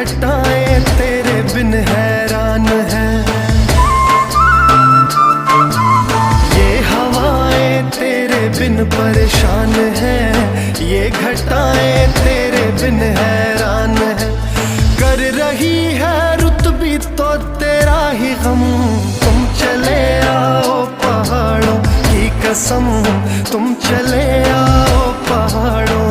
घटाएं तेरे बिन हैरान है, ये हवाएं तेरे बिन परेशान है, ये घटाएं तेरे बिन हैरान है। कर रही है रुत भी तो तेरा ही गम, तुम चले आओ पहाड़ों की कसम, तुम चले आओ पहाड़ों